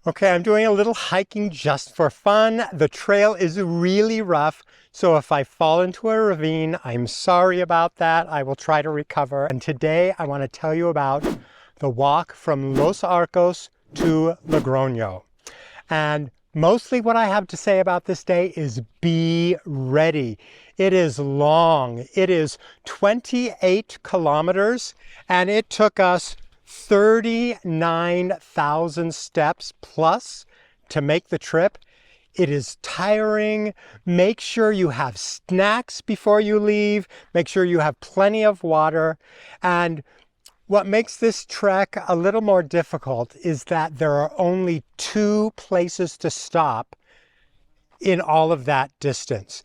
Okay, I'm doing a little hiking just for fun. The trail is really rough, so if I fall into a ravine, I'm sorry about that. I will try to recover. And today I want to tell you about the walk from Los Arcos to Logroño. And mostly what I have to say about this day is be ready. It is long. It is 28 kilometers, and it took us 39,000 steps plus to make the trip. It is tiring. Make sure you have snacks before you leave. Make sure you have plenty of water. And what makes this trek a little more difficult is that there are only 2 places to stop in all of that distance.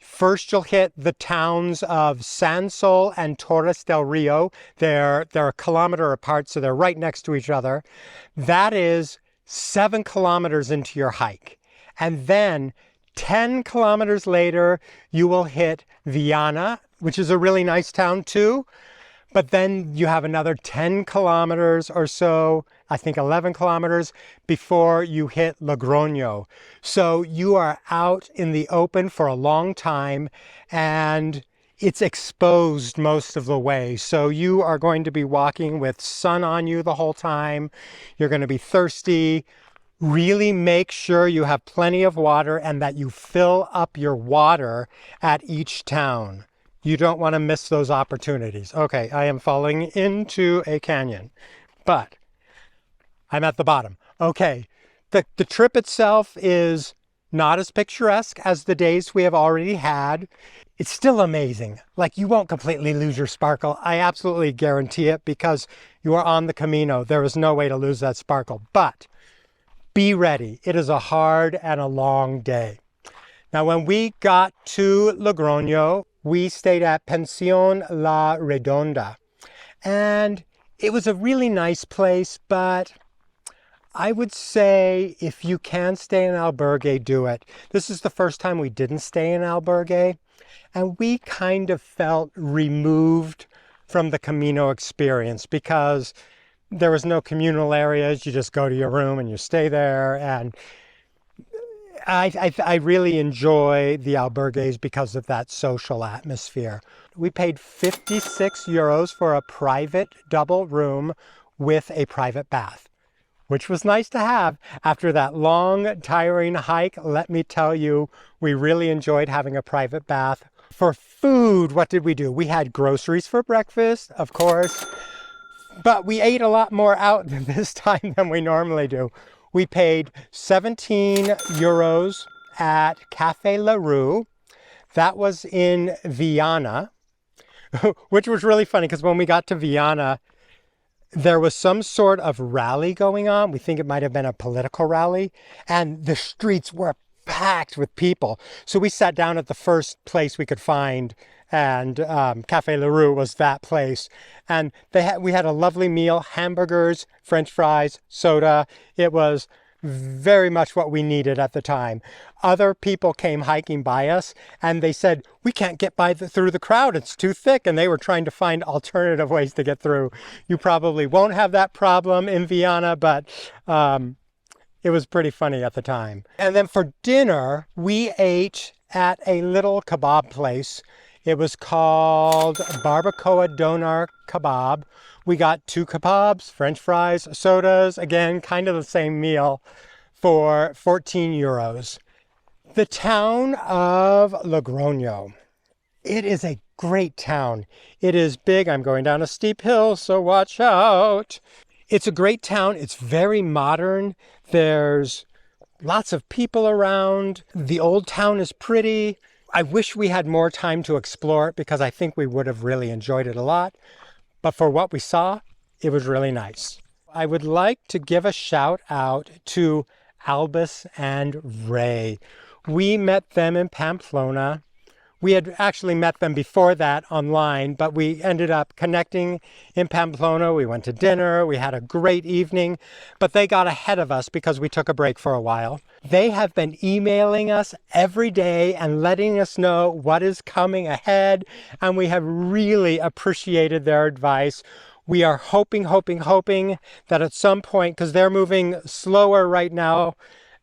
First, you'll hit the towns of Sansol and Torres del Rio. They're a kilometer apart, so they're right next to each other. That is 7 kilometers into your hike. And then 10 kilometers later, you will hit Viana, which is a really nice town too. But then you have another 10 kilometers or so, I think 11 kilometers, before you hit Logroño. So you are out in the open for a long time, and it's exposed most of the way. So you are going to be walking with sun on you the whole time. You're going to be thirsty. Really make sure you have plenty of water and that you fill up your water at each town. You don't want to miss those opportunities. Okay, I am falling into a canyon, but I'm at the bottom. Okay, the trip itself is not as picturesque as the days we have already had. It's still amazing. Like, you won't completely lose your sparkle. I absolutely guarantee it, because you are on the Camino. There is no way to lose that sparkle, but be ready. It is a hard and a long day. Now, when we got to Logroño, we stayed at Pensión La Redonda, and it was a really nice place, but I would say if you can stay in albergue, do it. This is the first time we didn't stay in albergue, and we kind of felt removed from the Camino experience because there was no communal areas. You just go to your room and you stay there, and I really enjoy the albergues because of that social atmosphere. We paid 56 euros for a private double room with a private bath, which was nice to have. After that long, tiring hike, let me tell you, we really enjoyed having a private bath. For food, what did we do? We had groceries for breakfast, of course, but we ate a lot more out this time than we normally do. We paid 17 euros at Café La Rue. That was in Viana, which was really funny because when we got to Viana, there was some sort of rally going on. We think it might have been a political rally, and the streets were packed with people. So we sat down at the first place we could find, and Café La Rue was that place. And we had a lovely meal: hamburgers, French fries, soda. It was very much what we needed at the time. Other people came hiking by us, and they said, we can't get through the crowd, it's too thick, and they were trying to find alternative ways to get through. You probably won't have that problem in Viana, but it was pretty funny at the time. And then for dinner, we ate at a little kebab place. It was called Barbacoa Donar Kebab. We got 2 kebabs, French fries, sodas, again, kind of the same meal, for 14 euros. The town of Logroño. It is a great town. It is big. I'm going down a steep hill, so watch out. It's a great town. It's very modern. There's lots of people around. The old town is pretty. I wish we had more time to explore it because I think we would have really enjoyed it a lot. But for what we saw, it was really nice. I would like to give a shout out to Albus and Ray. We met them in Pamplona. We had actually met them before that online, but we ended up connecting in Pamplona. We went to dinner. We had a great evening, but they got ahead of us because we took a break for a while. They have been emailing us every day and letting us know what is coming ahead, and we have really appreciated their advice. We are hoping that at some point, because they're moving slower right now,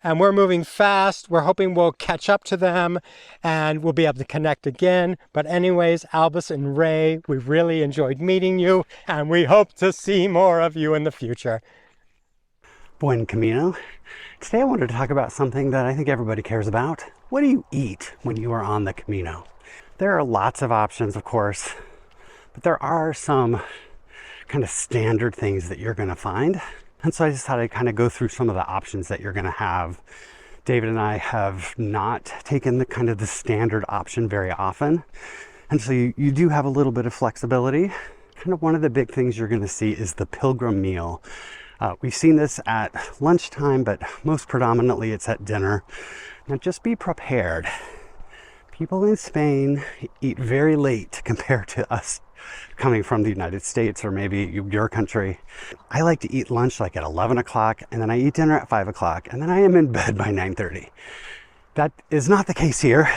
and we're moving fast, we're hoping we'll catch up to them and we'll be able to connect again. But anyways, Albus and Ray, we really enjoyed meeting you, and we hope to see more of you in the future. Buen Camino. Today I wanted to talk about something that I think everybody cares about. What do you eat when you are on the Camino? There are lots of options, of course, but there are some kind of standard things that you're going to find. And so I just thought I'd kind of go through some of the options that you're going to have. David and I have not taken the standard option very often. And so you do have a little bit of flexibility. Kind of one of the big things you're going to see is the Pilgrim Meal. We've seen this at lunchtime, but most predominantly it's at dinner. Now just be prepared. People in Spain eat very late compared to us coming from the United States or maybe your country. I like to eat lunch like at 11 o'clock, and then I eat dinner at 5 o'clock, and then I am in bed by 9:30. That is not the case here.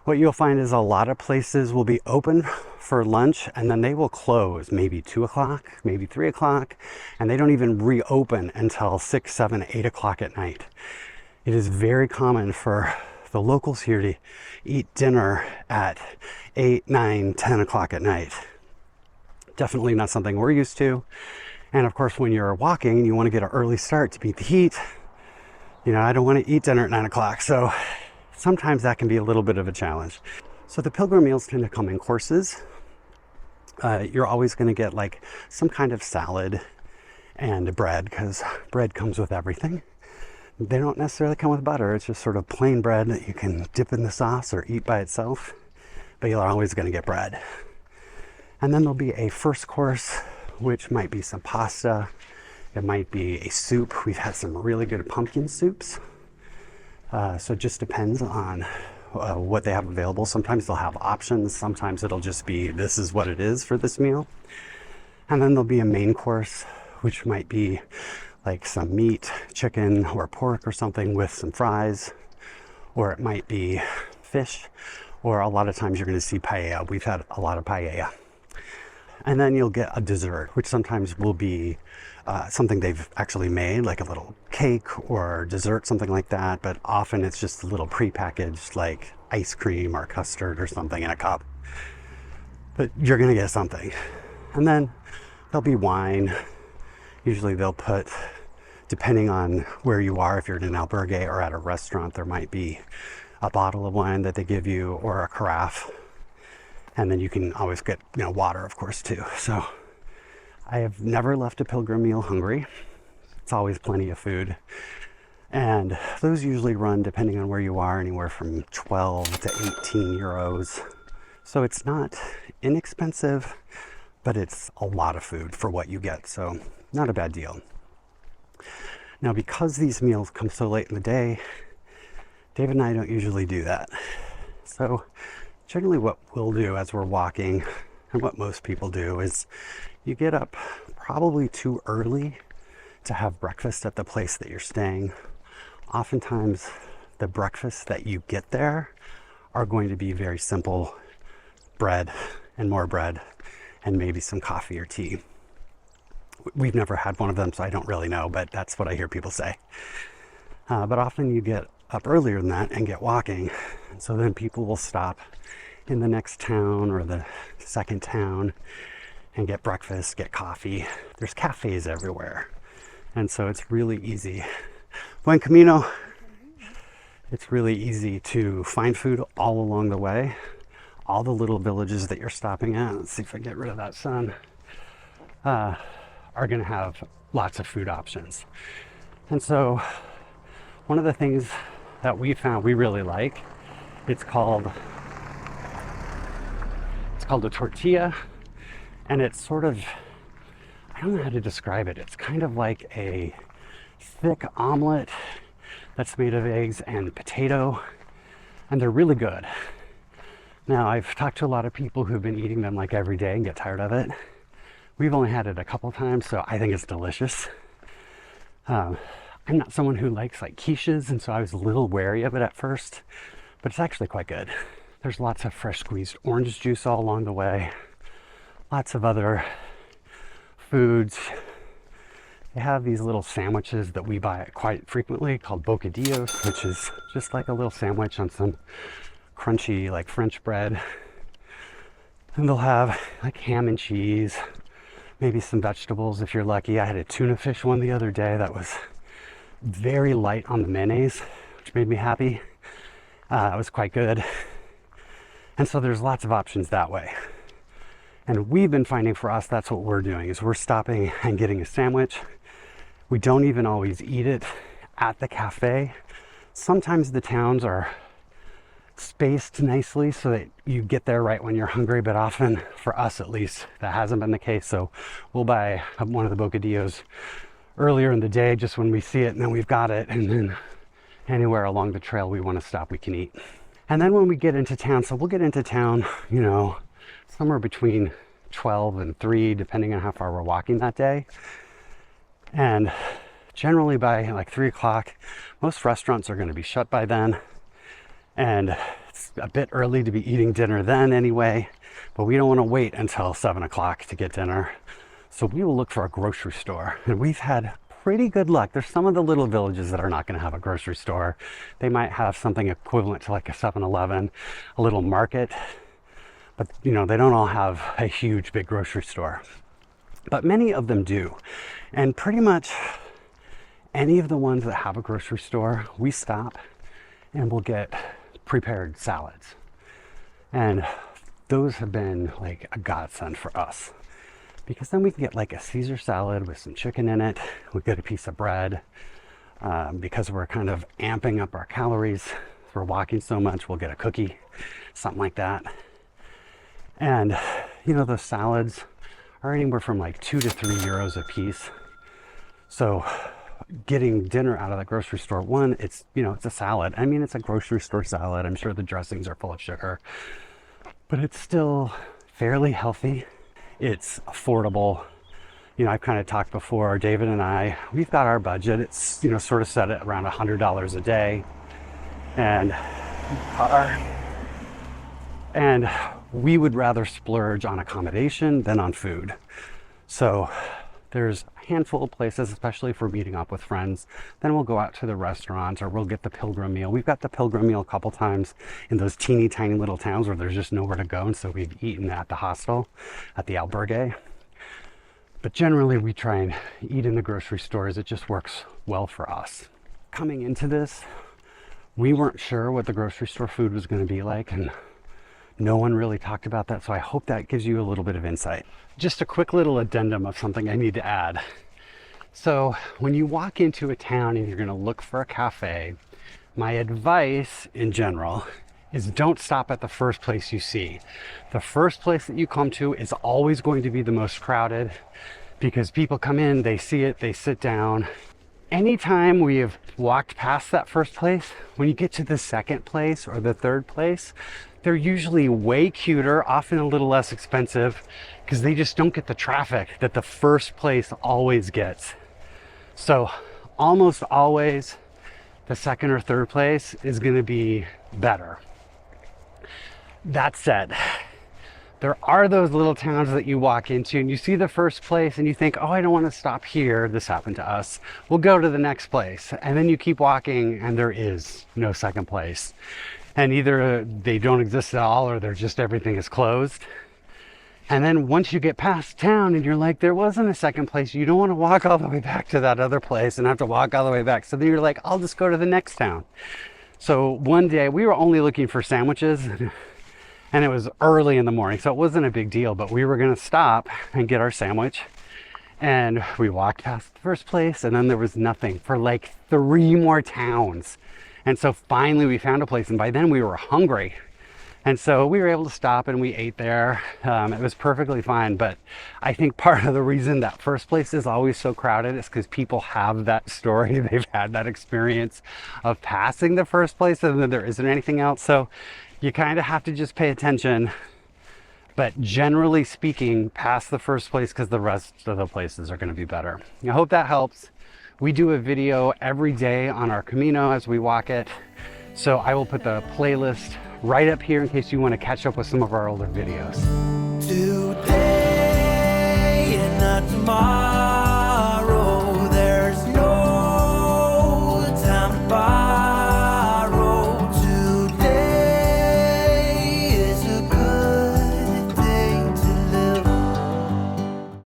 What you'll find is a lot of places will be open for lunch, and then they will close maybe 2 o'clock, maybe 3 o'clock, and they don't even reopen until 6, 7, 8 o'clock at night. It is very common for the locals here to eat dinner at 8, 9, 10 o'clock at night. Definitely not something we're used to. And of course, when you're walking and you want to get an early start to beat the heat, I don't want to eat dinner at 9 o'clock. So sometimes that can be a little bit of a challenge. So the Pilgrim meals tend to come in courses. You're always going to get like some kind of salad and bread, because bread comes with everything. They don't necessarily come with butter. It's just sort of plain bread that you can dip in the sauce or eat by itself, but you're always going to get bread. And then there'll be a first course, which might be some pasta. It might be a soup. We've had some really good pumpkin soups. So it just depends on what they have available. Sometimes they'll have options. Sometimes it'll just be, this is what it is for this meal. And then there'll be a main course, which might be like some meat, chicken or pork or something with some fries, or it might be fish, or a lot of times you're going to see paella. We've had a lot of paella. And then you'll get a dessert, which sometimes will be something they've actually made, like a little cake or dessert, something like that. But often it's just a little prepackaged, like ice cream or custard or something in a cup. But you're going to get something. And then there'll be wine. Usually they'll put, depending on where you are, if you're in an albergue or at a restaurant, there might be a bottle of wine that they give you or a carafe. And then you can always get, water, of course, too. So I have never left a Pilgrim meal hungry. It's always plenty of food. And those usually run, depending on where you are, anywhere from 12 to 18 euros. So it's not inexpensive, but it's a lot of food for what you get. So not a bad deal. Now, because these meals come so late in the day, David and I don't usually do that. So generally what we'll do as we're walking, and what most people do, is you get up probably too early to have breakfast at the place that you're staying. Oftentimes the breakfasts that you get there are going to be very simple: bread and more bread and maybe some coffee or tea. We've never had one of them, so I don't really know, but that's what I hear people say. But often you get up earlier than that and get walking. And so then people will stop in the next town or the second town and get breakfast, get coffee. There's cafes everywhere. And so it's really easy. Buen Camino, it's really easy to find food all along the way. All the little villages that you're stopping at, let's see if I get rid of that sun, are going to have lots of food options. And so one of the things that we found we really like, it's called a tortilla, and it's sort of, I don't know how to describe it. It's kind of like a thick omelet that's made of eggs and potato, and they're really good. Now, I've talked to a lot of people who've been eating them like every day and get tired of it. We've only had it a couple times, so I think it's delicious. I'm not someone who likes like quiches, and so I was a little wary of it at first, but it's actually quite good. There's lots of fresh squeezed orange juice all along the way. Lots of other foods, they have these little sandwiches that we buy quite frequently called bocadillos, which is just like a little sandwich on some crunchy like French bread. And they'll have like ham and cheese, maybe some vegetables if you're lucky. I had a tuna fish one the other day that was very light on the mayonnaise, which made me happy. It was quite good. And so there's lots of options that way. And we've been finding for us, that's what we're doing, is we're stopping and getting a sandwich. We don't even always eat it at the cafe. Sometimes the towns are spaced nicely so that you get there right when you're hungry, but often, for us at least, that hasn't been the case. So we'll buy one of the bocadillos earlier in the day just when we see it, and then we've got it, and then anywhere along the trail we want to stop we can eat. And then when we get into town, so we'll get into town, you know, somewhere between 12 and 3 depending on how far we're walking that day. And generally by like 3 o'clock, most restaurants are going to be shut by then, and it's a bit early to be eating dinner then anyway, but we don't want to wait until 7 o'clock to get dinner. So we will look for a grocery store, and we've had pretty good luck. There's some of the little villages that are not going to have a grocery store. They might have something equivalent to like a 7-Eleven, a little market, but you know, they don't all have a huge big grocery store. But many of them do. And pretty much any of the ones that have a grocery store, we stop and we'll get prepared salads. And those have been like a godsend for us, because then we can get like a Caesar salad with some chicken in it. We get a piece of bread. Because we're kind of amping up our calories, we're walking so much, we'll get a cookie, something like that. And you know, those salads are anywhere from like 2 to 3 euros a piece. So getting dinner out of the grocery store, one, it's, you know, it's a salad. I mean, it's a grocery store salad. I'm sure the dressings are full of sugar, but it's still fairly healthy. It's affordable. You know, I've kind of talked before, David and I, we've got our budget. It's, you know, sort of set at around $100 a day. And we would rather splurge on accommodation than on food. So there's a handful of places, especially if we're meeting up with friends. Then we'll go out to the restaurants, or we'll get the Pilgrim Meal. We've got the Pilgrim Meal a couple times in those teeny tiny little towns where there's just nowhere to go. And so we've eaten at the hostel, at the albergue. But generally we try and eat in the grocery stores. It just works well for us. Coming into this, we weren't sure what the grocery store food was going to be like, and no one really talked about that, so I hope that gives you a little bit of insight. Just a quick little addendum of something I need to add. So when you walk into a town and you're going to look for a cafe, my advice in general is don't stop at the first place you see. The first place that you come to is always going to be the most crowded, because people come in, they see it, they sit down. Anytime we have walked past that first place, when you get to the second place or the third place, they're usually way cuter, often a little less expensive, because they just don't get the traffic that the first place always gets. So almost always the second or third place is going to be better. That said, there are those little towns that you walk into and you see the first place and you think, oh, I don't want to stop here. This happened to us. We'll go to the next place. And then you keep walking and there is no second place. And either they don't exist at all, or they're just, everything is closed. And then once you get past town and you're like, there wasn't a second place, you don't want to walk all the way back to that other place and have to walk all the way back. So then you're like, I'll just go to the next town. So one day we were only looking for sandwiches, and it was early in the morning, so it wasn't a big deal, but we were going to stop and get our sandwich. And we walked past the first place, and then there was nothing for like 3 more towns. And so finally we found a place, and by then we were hungry. And so we were able to stop and we ate there. It was perfectly fine. But I think part of the reason that first place is always so crowded is because people have that story. They've had that experience of passing the first place and then there isn't anything else. So you kind of have to just pay attention. But generally speaking, pass the first place, because the rest of the places are going to be better. I hope that helps. We do a video every day on our Camino as we walk it. So I will put the playlist right up here in case you want to catch up with some of our older videos.